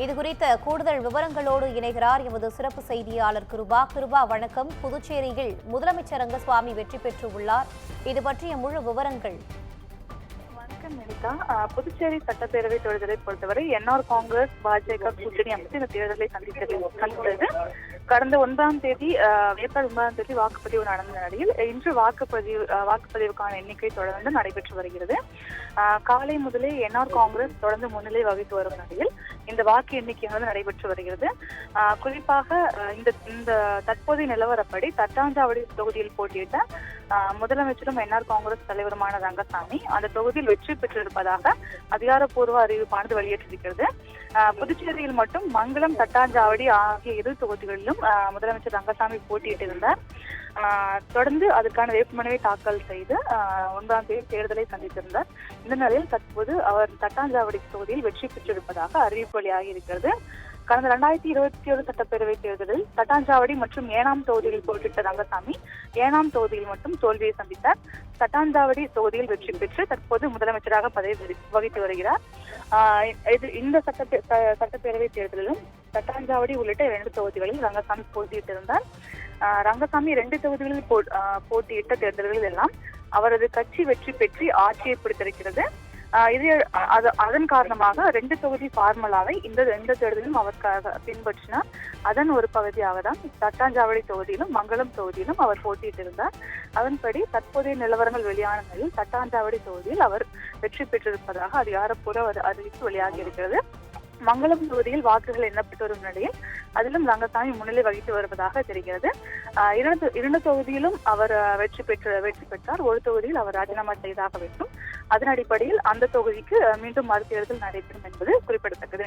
இது குறித்த கூடுதல் விவரங்களோடு இணைகிறார் எமது சிறப்பு செய்தியாளர் கிருபா. கிருபா, வணக்கம். புதுச்சேரியில் முதலமைச்சர் ரங்கசாமி வெற்றி பெற்றுள்ளார். இது பற்றிய முழு விவரங்கள். வணக்கம் நினிதா. புதுச்சேரி சட்டப்பேரவை தேர்தலை பொறுத்தவரை என்ஆர் காங்கிரஸ் பாஜக கூட்டணி அமைத்து இந்த தேர்தலை சந்தித்தது. கடந்த 9ஆம் தேதி ஏப்ரல் 9ஆம் தேதி வாக்குப்பதிவு நடந்த நிலையில் இன்று வாக்குப்பதிவுக்கான எண்ணிக்கை தொடர்ந்து நடைபெற்று வருகிறது. காலை முதலே என்ஆர் காங்கிரஸ் தொடர்ந்து முன்னிலை வகித்து வரும் நிலையில் இந்த வாக்கு எண்ணிக்கையானது நடைபெற்று வருகிறது. குறிப்பாக இந்த தற்போதைய நிலவரப்படி தட்டாஞ்சாவடி தொகுதியில் போட்டியிட்ட முதலமைச்சரும் என்ஆர் காங்கிரஸ் தலைவருமான ரங்கசாமி அந்த தொகுதியில் வெற்றி பெற்றிருப்பதாக அதிகாரப்பூர்வ அறிவிப்பானது வெளியிட்டிருக்கிறது. புதுச்சேரியில் மட்டும் மங்களம், தட்டாஞ்சாவடி ஆகிய இரு தொகுதிகளிலும் முதலமைச்சர் ரங்கசாமி போட்டியிட்டிருந்தார். தொடர்ந்து அதற்கான வேட்புமனுவை தாக்கல் செய்து 9ஆம் தேதி தேர்தலை சந்தித்திருந்தார். இந்த நிலையில் தற்போது அவர் தட்டாஞ்சாவடி தொகுதியில் வெற்றி பெற்றிருப்பதாக அறிவிப்பு வெளியாகி இருக்கிறது. கடந்த 2021 சட்டப்பேரவை தேர்தலில் தட்டாஞ்சாவடி மற்றும் ஏனாம் தொகுதியில் போட்டியிட்ட ரங்கசாமி ஏனாம் தொகுதியில் மட்டும் தோல்வியை சந்தித்தார். தட்டாஞ்சாவடி தொகுதியில் வெற்றி பெற்று தற்போது முதலமைச்சராக பதவி வகித்து வருகிறார். இந்த சட்டப்பேரவை தேர்தலிலும் தட்டாஞ்சாவடி உள்ளிட்ட 2 தொகுதிகளில் ரங்கசாமி போட்டியிட்டிருந்தார். ரங்கசாமி 2 தொகுதிகளில் போட்டியிட்ட தேர்தல்களில் எல்லாம் அவரது கட்சி வெற்றி பெற்று ஆட்சியை பிடித்திருக்கிறது. அதன் காரணமாக 2 தொகுதி பார்முலாவை இந்த தேர்தலிலும் அவர் பின்பற்றினார். அதன் ஒரு பகுதியாக தான் தட்டாஞ்சாவடி தொகுதியிலும் மங்களம் தொகுதியிலும் அவர் போட்டியிட்டிருந்தார். அதன்படி தற்போதைய நிலவரங்கள் வெளியான நிலையில் தட்டாஞ்சாவடி தொகுதியில் அவர் வெற்றி பெற்றிருப்பதாக அதிகாரப்பூர்வ அறிவிப்பு வெளியாகி இருக்கிறது. மங்களம் தொகுதியில் வாக்குகள் எண்ணப்பட்டு வரும் நிலையில் அதிலும் ரங்கசாமி முன்னிலை வகித்து வருவதாக தெரிகிறது. 2 தொகுதியிலும் அவர் வெற்றி பெற்றார். ஒரு தொகுதியில் அவர் ராஜினாமா செய்தாக வேண்டும். அதன் அடிப்படையில் அந்த தொகுதிக்கு மீண்டும் மறுதேர்தல் நடைபெறும் என்பது குறிப்பிடத்தக்கது.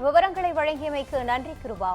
விவரங்களை வழங்கியமைக்கு நன்றி கிருபா.